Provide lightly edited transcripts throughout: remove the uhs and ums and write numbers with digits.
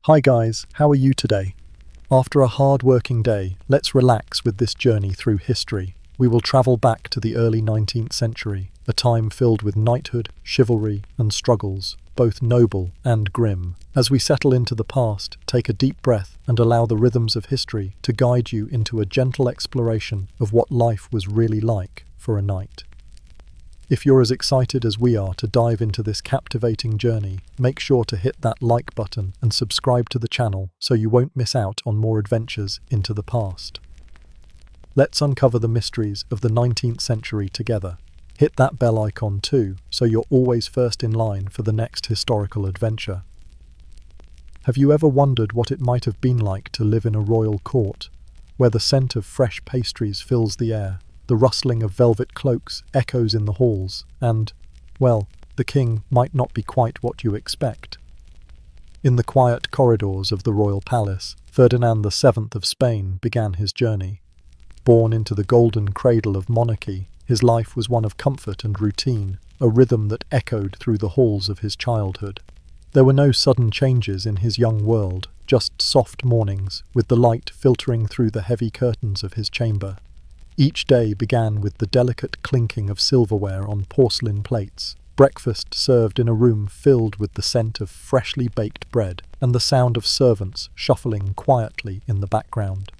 Hi guys, how are you today? After a hard-working day, let's relax with this journey through history. We will travel back to the early 19th century, a time filled with knighthood, chivalry, and struggles, both noble and grim. As we settle into the past, take a deep breath and allow the rhythms of history to guide you into a gentle exploration of what life was really like for a knight. If you're as excited as we are to dive into this captivating journey, make sure to hit that like button and subscribe to the channel so you won't miss out on more adventures into the past. Let's uncover the mysteries of the 19th century together. Hit that bell icon too, so you're always first in line for the next historical adventure. Have you ever wondered what it might have been like to live in a royal court, where the scent of fresh pastries fills the air, the rustling of velvet cloaks echoes in the halls, and, well, the king might not be quite what you expect? In the quiet corridors of the royal palace, Ferdinand VII of Spain began his journey. Born into the golden cradle of monarchy, his life was one of comfort and routine, a rhythm that echoed through the halls of his childhood. There were no sudden changes in his young world, just soft mornings, with the light filtering through the heavy curtains of his chamber. Each day began with the delicate clinking of silverware on porcelain plates, breakfast served in a room filled with the scent of freshly baked bread, and the sound of servants shuffling quietly in the background.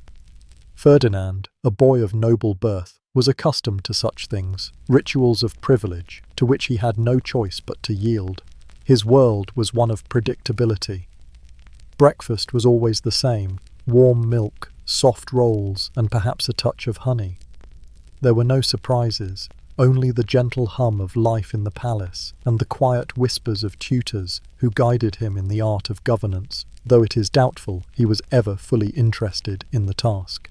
Ferdinand, a boy of noble birth, was accustomed to such things, rituals of privilege, to which he had no choice but to yield. His world was one of predictability. Breakfast was always the same: warm milk, soft rolls, and perhaps a touch of honey. There were no surprises, only the gentle hum of life in the palace and the quiet whispers of tutors who guided him in the art of governance, though it is doubtful he was ever fully interested in the task.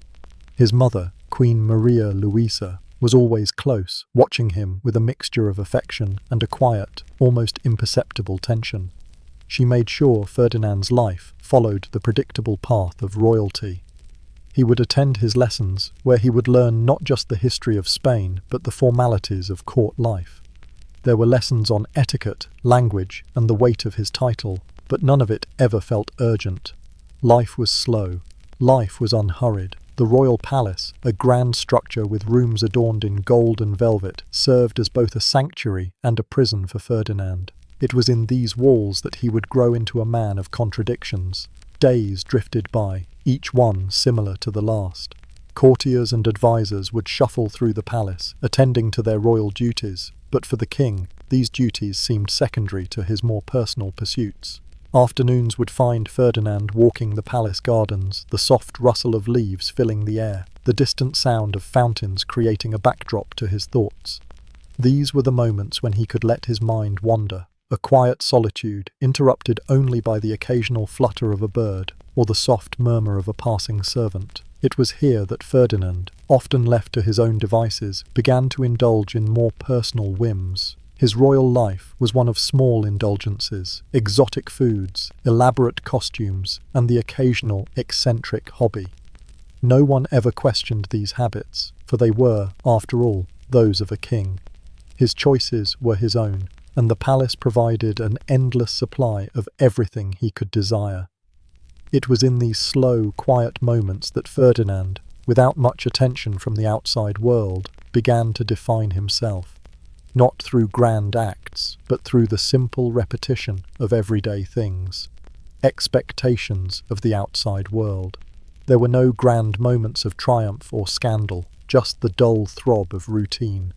His mother, Queen Maria Louisa, was always close, watching him with a mixture of affection and a quiet, almost imperceptible tension. She made sure Ferdinand's life followed the predictable path of royalty. He would attend his lessons, where he would learn not just the history of Spain, but the formalities of court life. There were lessons on etiquette, language, and the weight of his title, but none of it ever felt urgent. Life was slow. Life was unhurried. The royal palace, a grand structure with rooms adorned in gold and velvet, served as both a sanctuary and a prison for Ferdinand. It was in these walls that he would grow into a man of contradictions. Days drifted by, each one similar to the last. Courtiers and advisors would shuffle through the palace, attending to their royal duties, but for the king, these duties seemed secondary to his more personal pursuits. Afternoons would find Ferdinand walking the palace gardens, the soft rustle of leaves filling the air, the distant sound of fountains creating a backdrop to his thoughts. These were the moments when he could let his mind wander, a quiet solitude interrupted only by the occasional flutter of a bird or the soft murmur of a passing servant. It was here that Ferdinand, often left to his own devices, began to indulge in more personal whims. His royal life was one of small indulgences, exotic foods, elaborate costumes, and the occasional eccentric hobby. No one ever questioned these habits, for they were, after all, those of a king. His choices were his own, and the palace provided an endless supply of everything he could desire. It was in these slow, quiet moments that Ferdinand, without much attention from the outside world, began to define himself, not through grand acts, but through the simple repetition of everyday things, expectations of the outside world. There were no grand moments of triumph or scandal, just the dull throb of routine.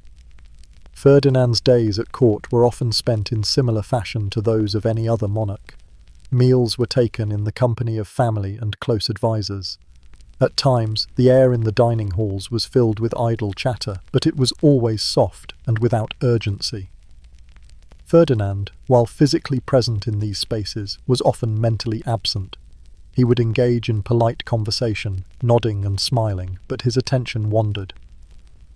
Ferdinand's days at court were often spent in similar fashion to those of any other monarch. Meals were taken in the company of family and close advisors. At times, the air in the dining halls was filled with idle chatter, but it was always soft and without urgency. Ferdinand, while physically present in these spaces, was often mentally absent. He would engage in polite conversation, nodding and smiling, but his attention wandered.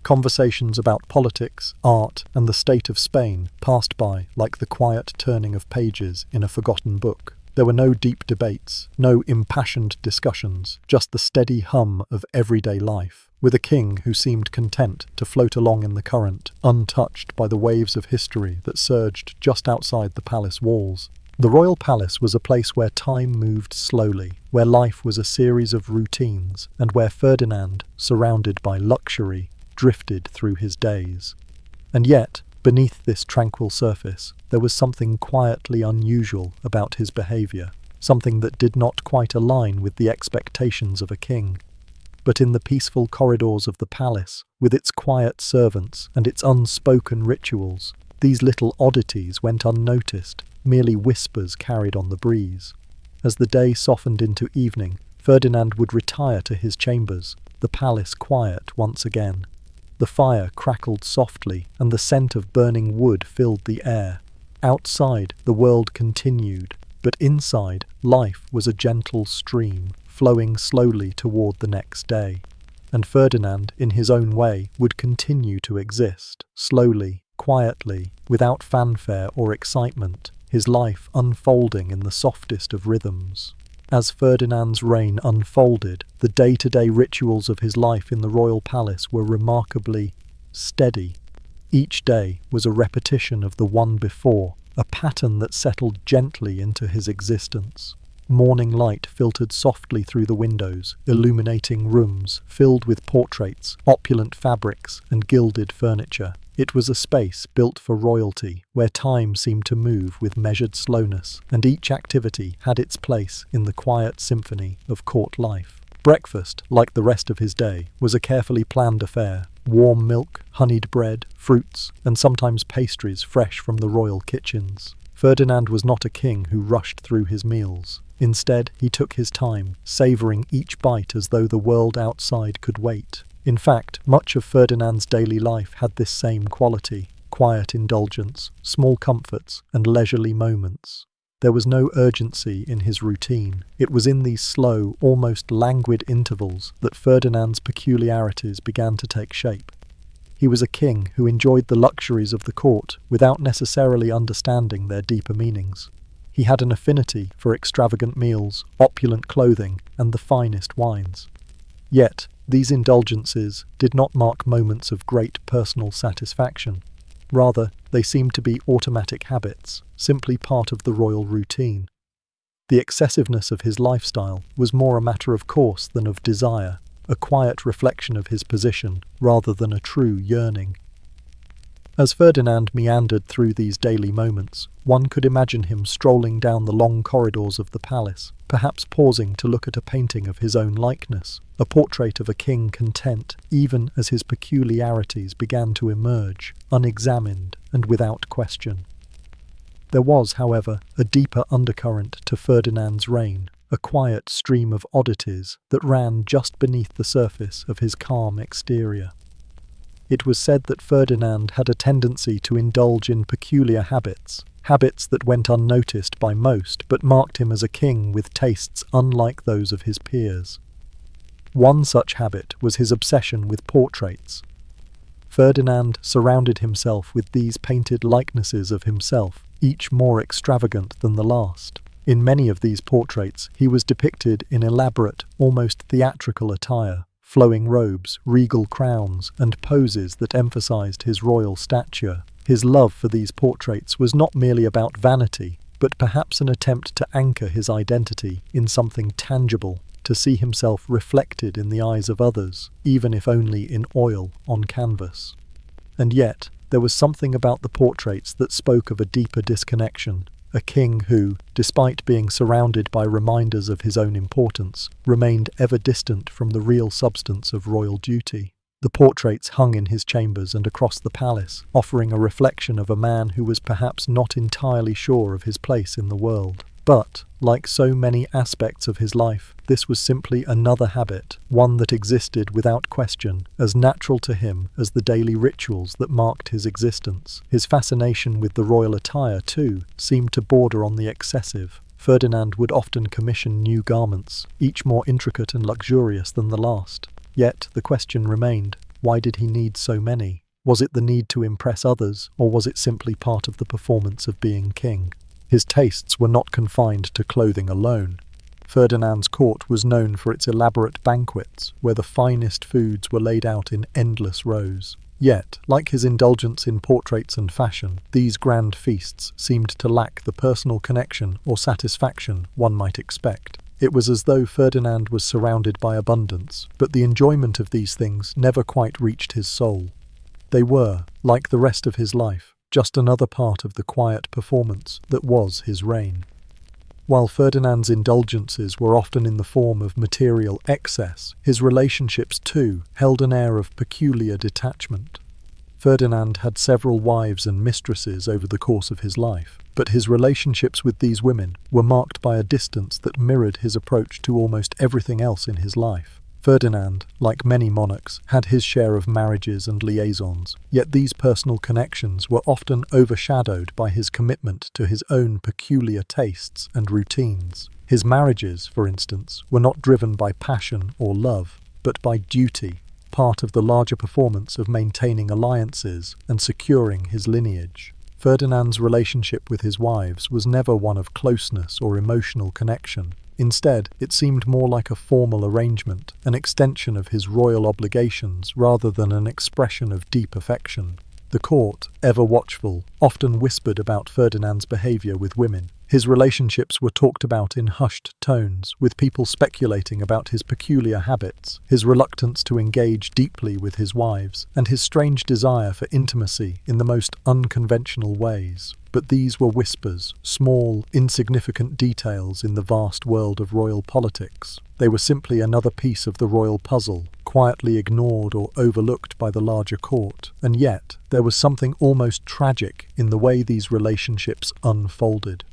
Conversations about politics, art, and the state of Spain passed by like the quiet turning of pages in a forgotten book. There were no deep debates, no impassioned discussions, just the steady hum of everyday life, with a king who seemed content to float along in the current, untouched by the waves of history that surged just outside the palace walls. The royal palace was a place where time moved slowly, where life was a series of routines, and where Ferdinand, surrounded by luxury, drifted through his days. And yet, beneath this tranquil surface, there was something quietly unusual about his behavior, something that did not quite align with the expectations of a king. But in the peaceful corridors of the palace, with its quiet servants and its unspoken rituals, these little oddities went unnoticed, merely whispers carried on the breeze. As the day softened into evening, Ferdinand would retire to his chambers, the palace quiet once again. The fire crackled softly, and the scent of burning wood filled the air. Outside, the world continued, but inside, life was a gentle stream, flowing slowly toward the next day. And Ferdinand, in his own way, would continue to exist, slowly, quietly, without fanfare or excitement, his life unfolding in the softest of rhythms. As Ferdinand's reign unfolded, the day-to-day rituals of his life in the royal palace were remarkably steady. Each day was a repetition of the one before, a pattern that settled gently into his existence. Morning light filtered softly through the windows, illuminating rooms filled with portraits, opulent fabrics, and gilded furniture. It was a space built for royalty, where time seemed to move with measured slowness, and each activity had its place in the quiet symphony of court life. Breakfast, like the rest of his day, was a carefully planned affair. Warm milk, honeyed bread, fruits, and sometimes pastries fresh from the royal kitchens. Ferdinand was not a king who rushed through his meals. Instead, he took his time, savouring each bite as though the world outside could wait. In fact, much of Ferdinand's daily life had this same quality: quiet indulgence, small comforts, and leisurely moments. There was no urgency in his routine. It was in these slow, almost languid intervals that Ferdinand's peculiarities began to take shape. He was a king who enjoyed the luxuries of the court without necessarily understanding their deeper meanings. He had an affinity for extravagant meals, opulent clothing, and the finest wines. Yet, these indulgences did not mark moments of great personal satisfaction. Rather, they seemed to be automatic habits, simply part of the royal routine. The excessiveness of his lifestyle was more a matter of course than of desire, a quiet reflection of his position rather than a true yearning. As Ferdinand meandered through these daily moments, one could imagine him strolling down the long corridors of the palace, perhaps pausing to look at a painting of his own likeness, a portrait of a king content, even as his peculiarities began to emerge, unexamined and without question. There was, however, a deeper undercurrent to Ferdinand's reign, a quiet stream of oddities that ran just beneath the surface of his calm exterior. It was said that Ferdinand had a tendency to indulge in peculiar habits that went unnoticed by most but marked him as a king with tastes unlike those of his peers. One such habit was his obsession with portraits. Ferdinand surrounded himself with these painted likenesses of himself, each more extravagant than the last. In many of these portraits, he was depicted in elaborate, almost theatrical attire, flowing robes, regal crowns, and poses that emphasized his royal stature. His love for these portraits was not merely about vanity, but perhaps an attempt to anchor his identity in something tangible, to see himself reflected in the eyes of others, even if only in oil on canvas. And yet, there was something about the portraits that spoke of a deeper disconnection, a king who, despite being surrounded by reminders of his own importance, remained ever distant from the real substance of royal duty. The portraits hung in his chambers and across the palace, offering a reflection of a man who was perhaps not entirely sure of his place in the world. But, like so many aspects of his life, this was simply another habit, one that existed without question, as natural to him as the daily rituals that marked his existence. His fascination with the royal attire, too, seemed to border on the excessive. Ferdinand would often commission new garments, each more intricate and luxurious than the last. Yet the question remained, why did he need so many? Was it the need to impress others, or was it simply part of the performance of being king? His tastes were not confined to clothing alone. Ferdinand's court was known for its elaborate banquets, where the finest foods were laid out in endless rows. Yet, like his indulgence in portraits and fashion, these grand feasts seemed to lack the personal connection or satisfaction one might expect. It was as though Ferdinand was surrounded by abundance, but the enjoyment of these things never quite reached his soul. They were, like the rest of his life, just another part of the quiet performance that was his reign. While Ferdinand's indulgences were often in the form of material excess, his relationships too held an air of peculiar detachment. Ferdinand had several wives and mistresses over the course of his life, but his relationships with these women were marked by a distance that mirrored his approach to almost everything else in his life. Ferdinand, like many monarchs, had his share of marriages and liaisons, yet these personal connections were often overshadowed by his commitment to his own peculiar tastes and routines. His marriages, for instance, were not driven by passion or love, but by duty, part of the larger performance of maintaining alliances and securing his lineage. Ferdinand's relationship with his wives was never one of closeness or emotional connection. Instead, it seemed more like a formal arrangement, an extension of his royal obligations rather than an expression of deep affection. The court, ever watchful, often whispered about Ferdinand's behaviour with women. His relationships were talked about in hushed tones, with people speculating about his peculiar habits, his reluctance to engage deeply with his wives, and his strange desire for intimacy in the most unconventional ways. But these were whispers, small, insignificant details in the vast world of royal politics. They were simply another piece of the royal puzzle, quietly ignored or overlooked by the larger court. And yet, there was something almost tragic in the way these relationships unfolded.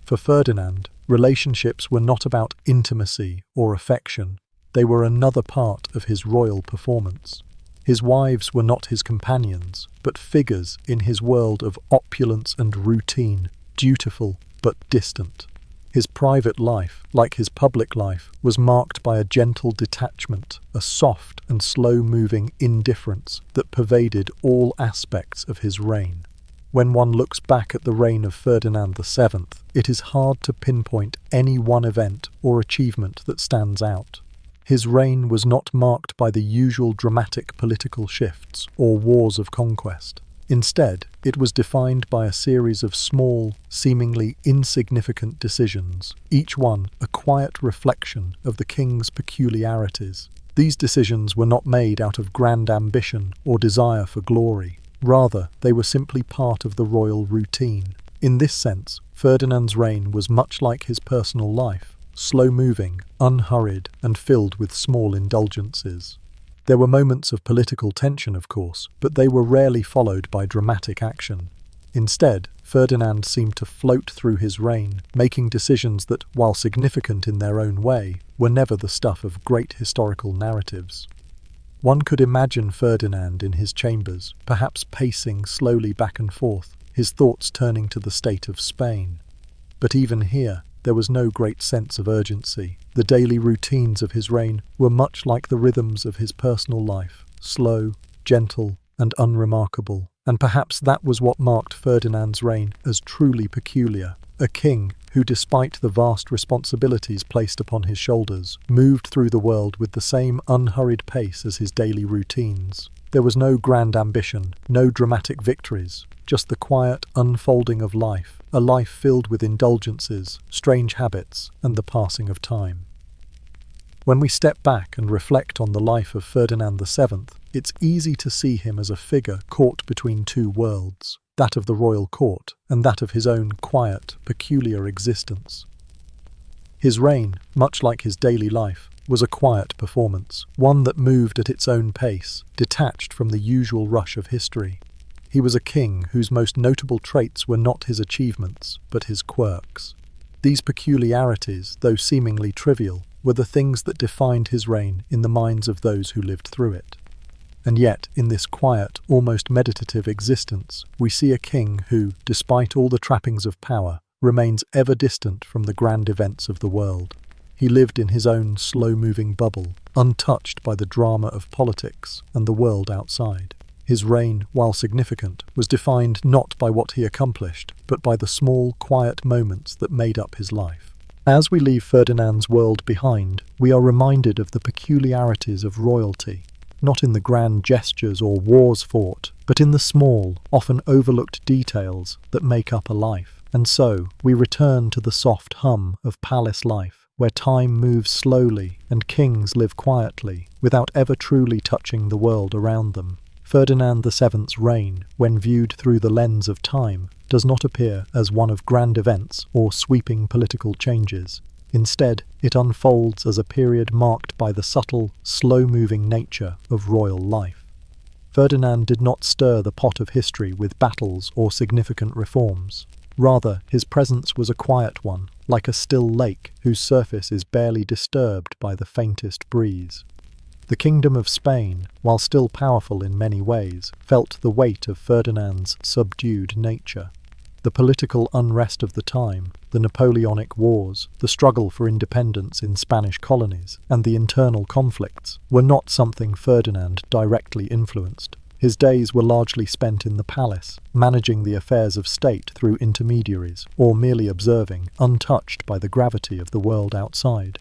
For Ferdinand, relationships were not about intimacy or affection. They were another part of his royal performance. His wives were not his companions, but figures in his world of opulence and routine, dutiful but distant. His private life, like his public life, was marked by a gentle detachment, a soft and slow-moving indifference that pervaded all aspects of his reign. When one looks back at the reign of Ferdinand VII, it is hard to pinpoint any one event or achievement that stands out. His reign was not marked by the usual dramatic political shifts or wars of conquest. Instead, it was defined by a series of small, seemingly insignificant decisions, each one a quiet reflection of the king's peculiarities. These decisions were not made out of grand ambition or desire for glory. Rather, they were simply part of the royal routine. In this sense, Ferdinand's reign was much like his personal life, slow-moving, unhurried, and filled with small indulgences. There were moments of political tension, of course, but they were rarely followed by dramatic action. Instead, Ferdinand seemed to float through his reign, making decisions that, while significant in their own way, were never the stuff of great historical narratives. One could imagine Ferdinand in his chambers, perhaps pacing slowly back and forth, his thoughts turning to the state of Spain. But even here, there was no great sense of urgency. The daily routines of his reign were much like the rhythms of his personal life, slow, gentle, and unremarkable. And perhaps that was what marked Ferdinand's reign as truly peculiar. A king who, despite the vast responsibilities placed upon his shoulders, moved through the world with the same unhurried pace as his daily routines. There was no grand ambition, no dramatic victories, just the quiet unfolding of life, a life filled with indulgences, strange habits, and the passing of time. When we step back and reflect on the life of Ferdinand VII, it's easy to see him as a figure caught between two worlds, that of the royal court and that of his own quiet, peculiar existence. His reign, much like his daily life, was a quiet performance, one that moved at its own pace, detached from the usual rush of history. He was a king whose most notable traits were not his achievements, but his quirks. These peculiarities, though seemingly trivial, were the things that defined his reign in the minds of those who lived through it. And yet, in this quiet, almost meditative existence, we see a king who, despite all the trappings of power, remains ever distant from the grand events of the world. He lived in his own slow-moving bubble, untouched by the drama of politics and the world outside. His reign, while significant, was defined not by what he accomplished, but by the small, quiet moments that made up his life. As we leave Ferdinand's world behind, we are reminded of the peculiarities of royalty. not in the grand gestures or wars fought, but in the small, often overlooked details that make up a life. And so, we return to the soft hum of palace life, where time moves slowly and kings live quietly, without ever truly touching the world around them. Ferdinand VII's reign, when viewed through the lens of time, does not appear as one of grand events or sweeping political changes. Instead, it unfolds as a period marked by the subtle, slow-moving nature of royal life. Ferdinand did not stir the pot of history with battles or significant reforms. Rather, his presence was a quiet one, like a still lake whose surface is barely disturbed by the faintest breeze. The Kingdom of Spain, while still powerful in many ways, felt the weight of Ferdinand's subdued nature. The political unrest of the time, the Napoleonic Wars, the struggle for independence in Spanish colonies, and the internal conflicts were not something Ferdinand directly influenced. His days were largely spent in the palace, managing the affairs of state through intermediaries, or merely observing, untouched by the gravity of the world outside.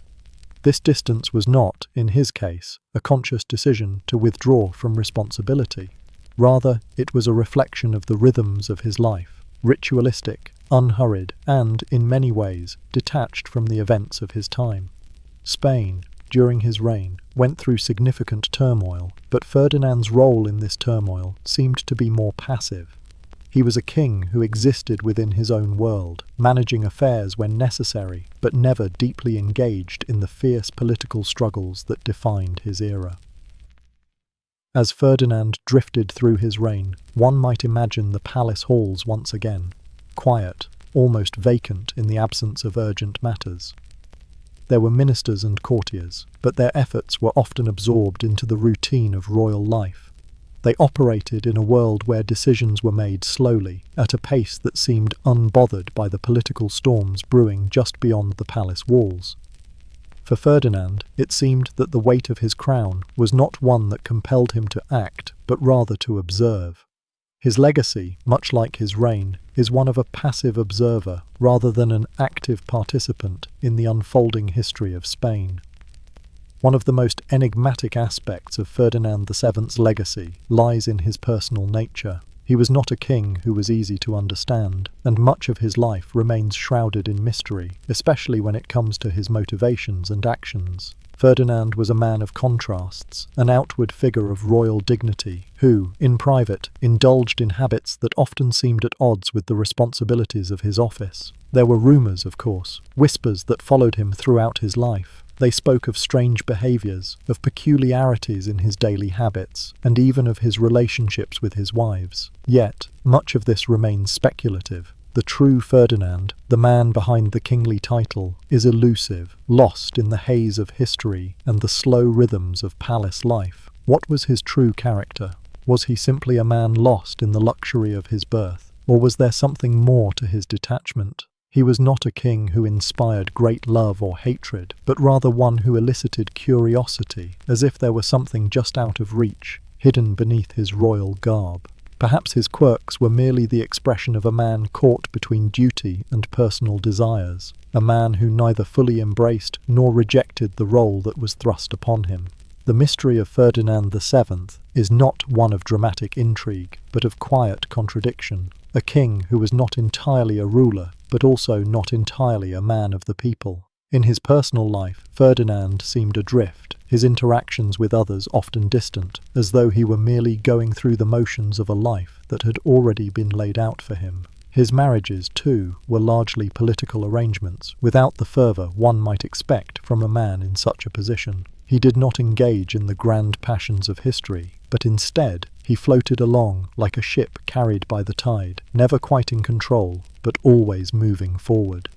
This distance was not, in his case, a conscious decision to withdraw from responsibility. Rather, it was a reflection of the rhythms of his life, ritualistic, unhurried, and, in many ways, detached from the events of his time. Spain, during his reign, went through significant turmoil, but Ferdinand's role in this turmoil seemed to be more passive. He was a king who existed within his own world, managing affairs when necessary, but never deeply engaged in the fierce political struggles that defined his era. As Ferdinand drifted through his reign, one might imagine the palace halls once again, quiet, almost vacant in the absence of urgent matters. There were ministers and courtiers, but their efforts were often absorbed into the routine of royal life. They operated in a world where decisions were made slowly, at a pace that seemed unbothered by the political storms brewing just beyond the palace walls. For Ferdinand, it seemed that the weight of his crown was not one that compelled him to act, but rather to observe. His legacy, much like his reign, is one of a passive observer rather than an active participant in the unfolding history of Spain. One of the most enigmatic aspects of Ferdinand VII's legacy lies in his personal nature. He was not a king who was easy to understand, and much of his life remains shrouded in mystery, especially when it comes to his motivations and actions. Ferdinand was a man of contrasts, an outward figure of royal dignity, who, in private, indulged in habits that often seemed at odds with the responsibilities of his office. There were rumours, of course, whispers that followed him throughout his life. They spoke of strange behaviours, of peculiarities in his daily habits, and even of his relationships with his wives. Yet, much of this remains speculative. The true Ferdinand, the man behind the kingly title, is elusive, lost in the haze of history and the slow rhythms of palace life. What was his true character? Was he simply a man lost in the luxury of his birth, or was there something more to his detachment? He was not a king who inspired great love or hatred, but rather one who elicited curiosity, as if there were something just out of reach, hidden beneath his royal garb. Perhaps his quirks were merely the expression of a man caught between duty and personal desires, a man who neither fully embraced nor rejected the role that was thrust upon him. The mystery of Ferdinand VII is not one of dramatic intrigue, but of quiet contradiction. A king who was not entirely a ruler, but also not entirely a man of the people. In his personal life, Ferdinand seemed adrift, his interactions with others often distant, as though he were merely going through the motions of a life that had already been laid out for him. His marriages, too, were largely political arrangements, without the fervour one might expect from a man in such a position. He did not engage in the grand passions of history, but instead he floated along like a ship carried by the tide, never quite in control, but always moving forward.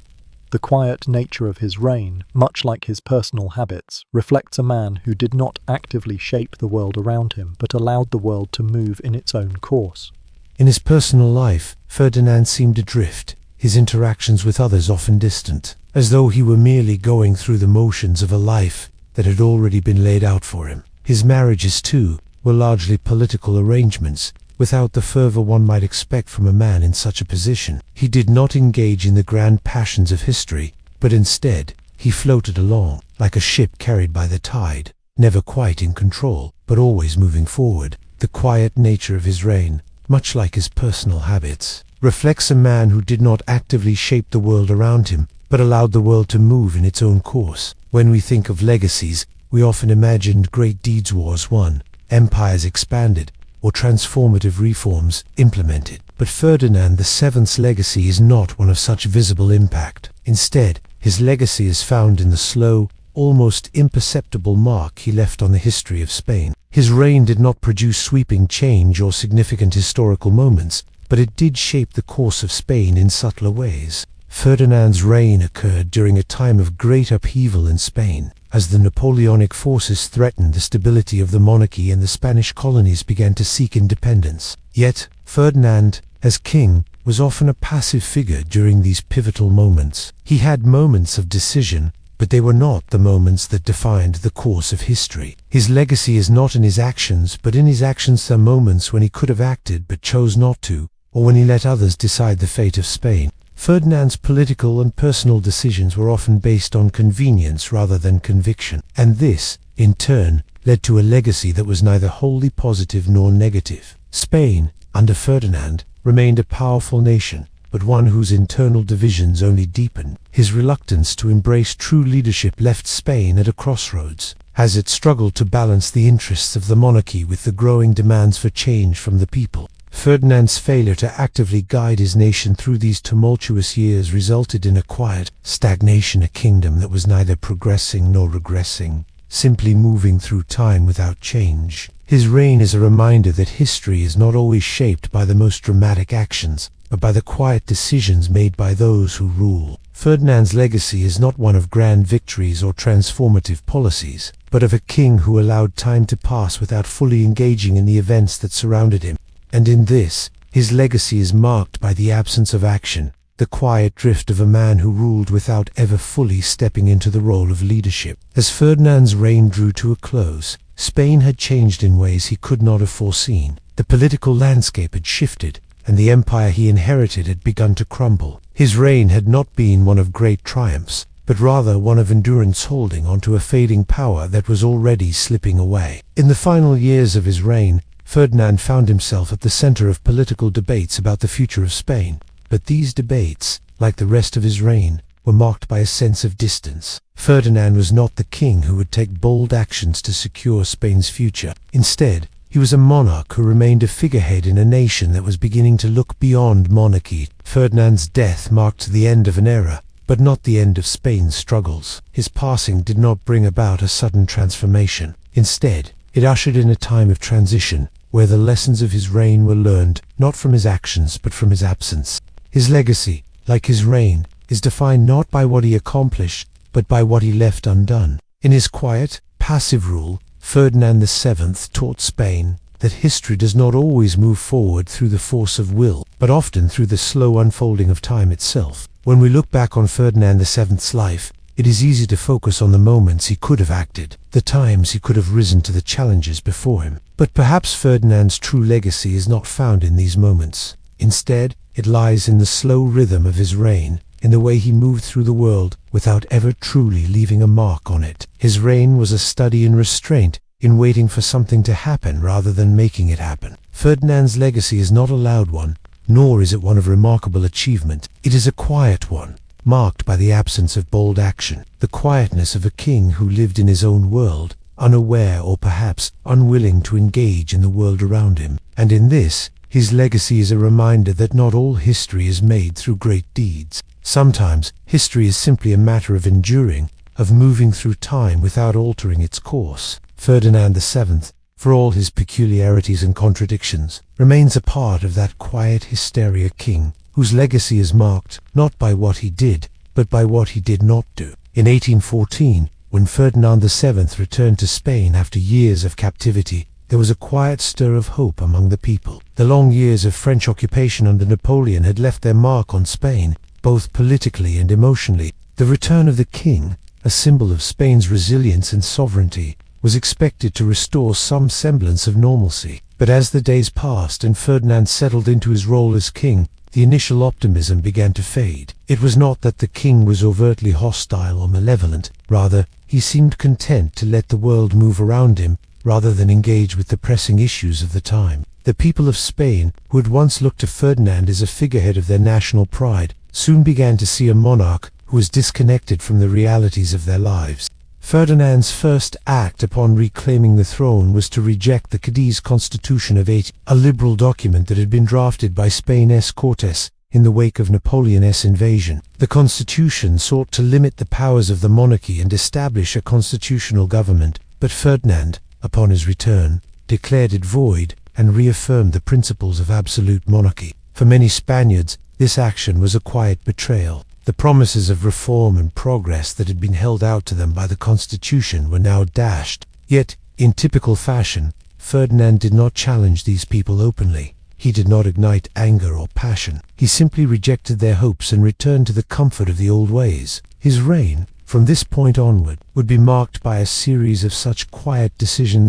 The quiet nature of his reign, much like his personal habits, reflects a man who did not actively shape the world around him, but allowed the world to move in its own course. In his personal life, Ferdinand seemed adrift, his interactions with others often distant, as though he were merely going through the motions of a life that had already been laid out for him. His marriages, too, were largely political arrangements, without the fervour one might expect from a man in such a position. He did not engage in the grand passions of history, but instead he floated along, like a ship carried by the tide, never quite in control, but always moving forward. The quiet nature of his reign, much like his personal habits, reflects a man who did not actively shape the world around him, but allowed the world to move in its own course. When we think of legacies, we often imagined great deeds, wars won, empires expanded, or transformative reforms implemented. But Ferdinand VII's legacy is not one of such visible impact. Instead, his legacy is found in the slow, almost imperceptible mark he left on the history of Spain. His reign did not produce sweeping change or significant historical moments, but it did shape the course of Spain in subtler ways. Ferdinand's reign occurred during a time of great upheaval in Spain, as the Napoleonic forces threatened the stability of the monarchy and the Spanish colonies began to seek independence. Yet, Ferdinand, as king, was often a passive figure during these pivotal moments. He had moments of decision, but they were not the moments that defined the course of history. His legacy is not in his actions, but in his actions. There are moments when he could have acted but chose not to, or when he let others decide the fate of Spain. Ferdinand's political and personal decisions were often based on convenience rather than conviction, and this, in turn, led to a legacy that was neither wholly positive nor negative. Spain, under Ferdinand, remained a powerful nation, but one whose internal divisions only deepened. His reluctance to embrace true leadership left Spain at a crossroads, as it struggled to balance the interests of the monarchy with the growing demands for change from the people. Ferdinand's failure to actively guide his nation through these tumultuous years resulted in a quiet stagnation, a kingdom that was neither progressing nor regressing, simply moving through time without change. His reign is a reminder that history is not always shaped by the most dramatic actions, but by the quiet decisions made by those who rule. Ferdinand's legacy is not one of grand victories or transformative policies, but of a king who allowed time to pass without fully engaging in the events that surrounded him. And in this, his legacy is marked by the absence of action, the quiet drift of a man who ruled without ever fully stepping into the role of leadership. As Ferdinand's reign drew to a close, Spain had changed in ways he could not have foreseen. The political landscape had shifted, and the empire he inherited had begun to crumble. His reign had not been one of great triumphs, but rather one of endurance, holding onto a fading power that was already slipping away. In the final years of his reign, Ferdinand found himself at the center of political debates about the future of Spain. But these debates, like the rest of his reign, were marked by a sense of distance. Ferdinand was not the king who would take bold actions to secure Spain's future. Instead, he was a monarch who remained a figurehead in a nation that was beginning to look beyond monarchy. Ferdinand's death marked the end of an era, but not the end of Spain's struggles. His passing did not bring about a sudden transformation. Instead, it ushered in a time of transition, where the lessons of his reign were learned, not from his actions but from his absence. His legacy, like his reign, is defined not by what he accomplished, but by what he left undone. In his quiet, passive rule, Ferdinand VII taught Spain that history does not always move forward through the force of will, but often through the slow unfolding of time itself. When we look back on Ferdinand VII's life, it is easy to focus on the moments he could have acted, the times he could have risen to the challenges before him. But perhaps Ferdinand's true legacy is not found in these moments. Instead, it lies in the slow rhythm of his reign, in the way he moved through the world without ever truly leaving a mark on it. His reign was a study in restraint, in waiting for something to happen rather than making it happen. Ferdinand's legacy is not a loud one, nor is it one of remarkable achievement. It is a quiet one, marked by the absence of bold action, the quietness of a king who lived in his own world, unaware or perhaps unwilling to engage in the world around him. And in this, his legacy is a reminder that not all history is made through great deeds. Sometimes, history is simply a matter of enduring, of moving through time without altering its course. Ferdinand VII, for all his peculiarities and contradictions, remains a part of that quiet hysteria king, whose legacy is marked not by what he did, but by what he did not do. In 1814, when Ferdinand VII returned to Spain after years of captivity, there was a quiet stir of hope among the people. The long years of French occupation under Napoleon had left their mark on Spain, both politically and emotionally. The return of the king, a symbol of Spain's resilience and sovereignty, was expected to restore some semblance of normalcy. But as the days passed and Ferdinand settled into his role as king, the initial optimism began to fade. It was not that the king was overtly hostile or malevolent. Rather, He seemed content to let the world move around him rather than engage with the pressing issues of the time. The people of Spain, who had once looked to Ferdinand as a figurehead of their national pride, soon began to see a monarch who was disconnected from the realities of their lives. Ferdinand's first act upon reclaiming the throne was to reject the Cadiz Constitution of 18, a liberal document that had been drafted by Spain's Cortes in the wake of Napoleon's invasion. The constitution sought to limit the powers of the monarchy and establish a constitutional government, but Ferdinand, upon his return, declared it void and reaffirmed the principles of absolute monarchy. For many Spaniards, this action was a quiet betrayal. The promises of reform and progress that had been held out to them by the Constitution were now dashed. Yet, in typical fashion, Ferdinand did not challenge these people openly. He did not ignite anger or passion. He simply rejected their hopes and returned to the comfort of the old ways. His reign, from this point onward, would be marked by a series of such quiet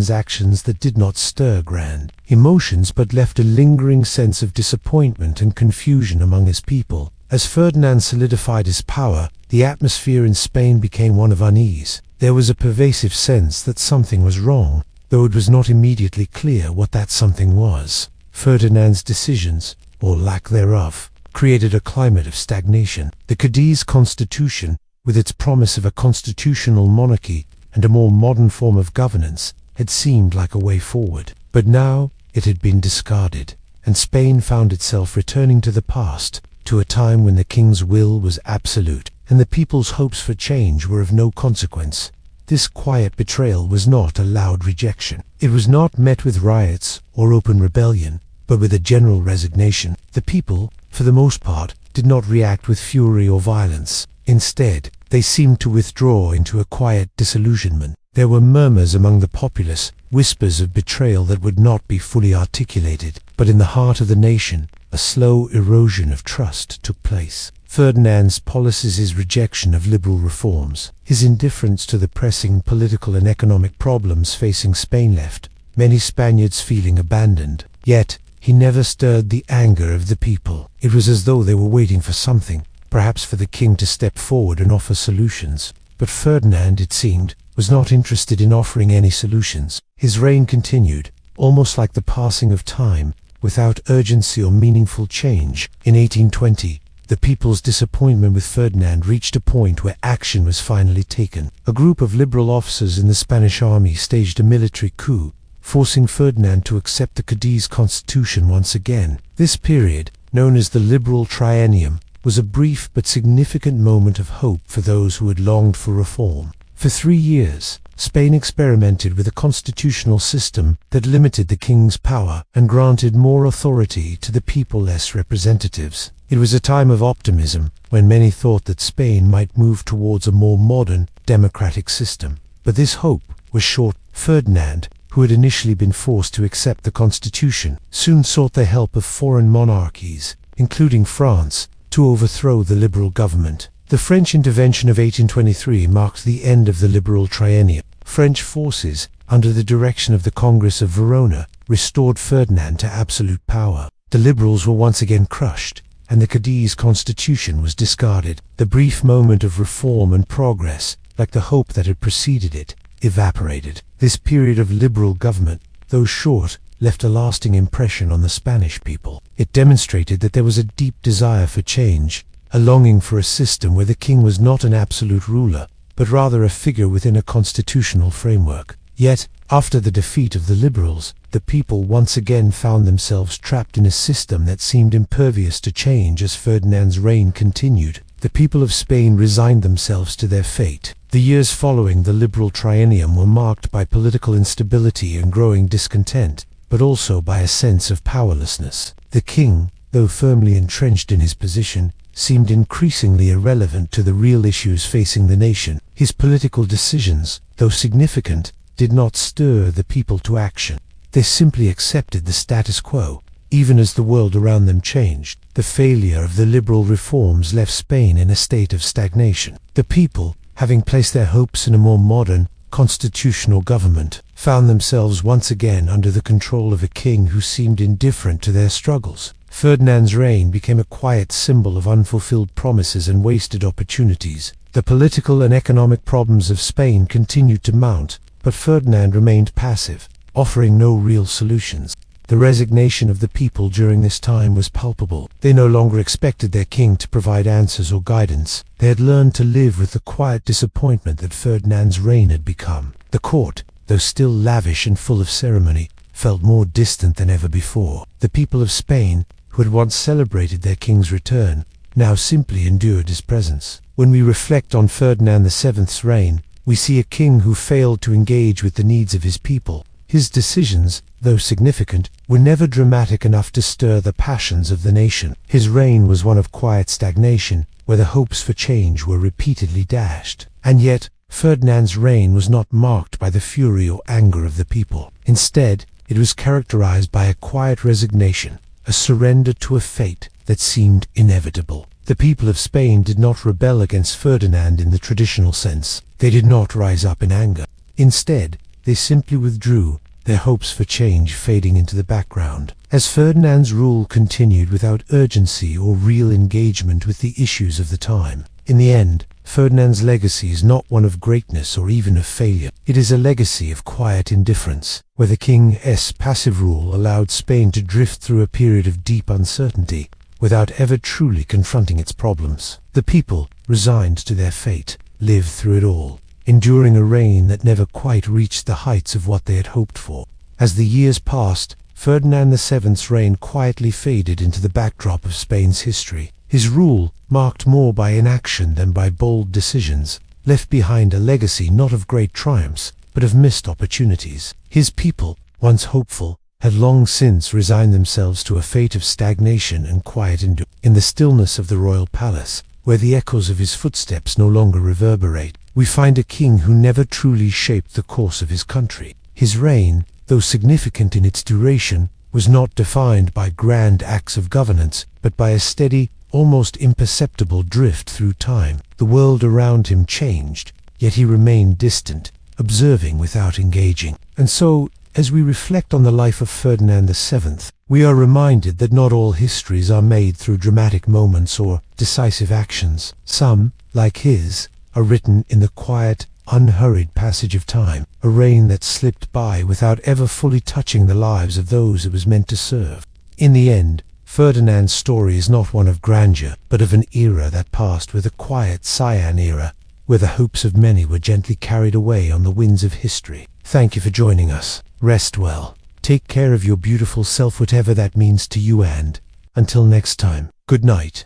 actions that did not stir grand emotions but left a lingering sense of disappointment and confusion among his people. As Ferdinand solidified his power, the atmosphere in Spain became one of unease. There was a pervasive sense that something was wrong, though it was not immediately clear what that something was. Ferdinand's decisions, or lack thereof, created a climate of stagnation. The Cadiz Constitution, with its promise of a constitutional monarchy and a more modern form of governance, had seemed like a way forward. But now it had been discarded, and Spain found itself returning to the past, to a time when the king's will was absolute, and the people's hopes for change were of no consequence. This quiet betrayal was not a loud rejection. It was not met with riots or open rebellion, but with a general resignation. The people, for the most part, did not react with fury or violence. Instead, they seemed to withdraw into a quiet disillusionment. There were murmurs among the populace, whispers of betrayal that would not be fully articulated, but in the heart of the nation, a slow erosion of trust took place. Ferdinand's policies, his rejection of liberal reforms, his indifference to the pressing political and economic problems facing Spain left many Spaniards feeling abandoned. Yet, he never stirred the anger of the people. It was as though they were waiting for something, perhaps for the king to step forward and offer solutions. But Ferdinand, it seemed, was not interested in offering any solutions. His reign continued, almost like the passing of time, without urgency or meaningful change. In 1820, the people's disappointment with Ferdinand reached a point where action was finally taken. A group of liberal officers in the Spanish army staged a military coup, forcing Ferdinand to accept the Cadiz Constitution once again. This period, known as the Liberal Triennium, was a brief but significant moment of hope for those who had longed for reform. For 3 years, Spain experimented with a constitutional system that limited the king's power and granted more authority to the people as representatives. It was a time of optimism, when many thought that Spain might move towards a more modern, democratic system. But this hope was short. Ferdinand, who had initially been forced to accept the constitution, soon sought the help of foreign monarchies, including France, to overthrow the liberal government. The French intervention of 1823 marked the end of the Liberal Triennium. French forces, under the direction of the Congress of Verona, restored Ferdinand to absolute power. The liberals were once again crushed, and the Cadiz Constitution was discarded. The brief moment of reform and progress, like the hope that had preceded it, evaporated. This period of liberal government, though short, left a lasting impression on the Spanish people. It demonstrated that there was a deep desire for change, a longing for a system where the king was not an absolute ruler, but rather a figure within a constitutional framework. Yet, after the defeat of the liberals, the people once again found themselves trapped in a system that seemed impervious to change. As Ferdinand's reign continued, the people of Spain resigned themselves to their fate. The years following the Liberal Triennium were marked by political instability and growing discontent, but also by a sense of powerlessness. The king, though firmly entrenched in his position, seemed increasingly irrelevant to the real issues facing the nation. His political decisions, though significant, did not stir the people to action. They simply accepted the status quo, even as the world around them changed. The failure of the liberal reforms left Spain in a state of stagnation. The people, having placed their hopes in a more modern, constitutional government, found themselves once again under the control of a king who seemed indifferent to their struggles. Ferdinand's reign became a quiet symbol of unfulfilled promises and wasted opportunities. The political and economic problems of Spain continued to mount, but Ferdinand remained passive, offering no real solutions. The resignation of the people during this time was palpable. They no longer expected their king to provide answers or guidance. They had learned to live with the quiet disappointment that Ferdinand's reign had become. The court, though still lavish and full of ceremony, felt more distant than ever before. The people of Spain, who had once celebrated their king's return, now simply endured his presence. When we reflect on Ferdinand VII's reign, we see a king who failed to engage with the needs of his people. His decisions, though significant, were never dramatic enough to stir the passions of the nation. His reign was one of quiet stagnation, where the hopes for change were repeatedly dashed. And yet, Ferdinand's reign was not marked by the fury or anger of the people. Instead, it was characterized by a quiet resignation, a surrender to a fate that seemed inevitable. The people of Spain did not rebel against Ferdinand in the traditional sense. They did not rise up in anger. Instead, they simply withdrew, their hopes for change fading into the background. As Ferdinand's rule continued without urgency or real engagement with the issues of the time. In the end, Ferdinand's legacy is not one of greatness or even of failure. It is a legacy of quiet indifference, where the king's passive rule allowed Spain to drift through a period of deep uncertainty, without ever truly confronting its problems. The people, resigned to their fate, lived through it all, enduring a reign that never quite reached the heights of what they had hoped for. As the years passed, Ferdinand VII's reign quietly faded into the backdrop of Spain's history. His rule, marked more by inaction than by bold decisions, left behind a legacy not of great triumphs, but of missed opportunities. His people, once hopeful, had long since resigned themselves to a fate of stagnation and quiet endurance. In the stillness of the royal palace, where the echoes of his footsteps no longer reverberate, we find a king who never truly shaped the course of his country. His reign, though significant in its duration, was not defined by grand acts of governance, but by a steady, almost imperceptible drift through time. The world around him changed, yet he remained distant, observing without engaging. And so, as we reflect on the life of Ferdinand VII, we are reminded that not all histories are made through dramatic moments or decisive actions. Some, like his, are written in the quiet, unhurried passage of time, a reign that slipped by without ever fully touching the lives of those it was meant to serve. In the end, Ferdinand's story is not one of grandeur, but of an era that passed with a quiet Cyan era, where the hopes of many were gently carried away on the winds of history. Thank you for joining us. Rest well. Take care of your beautiful self, whatever that means to you, and until next time, good night.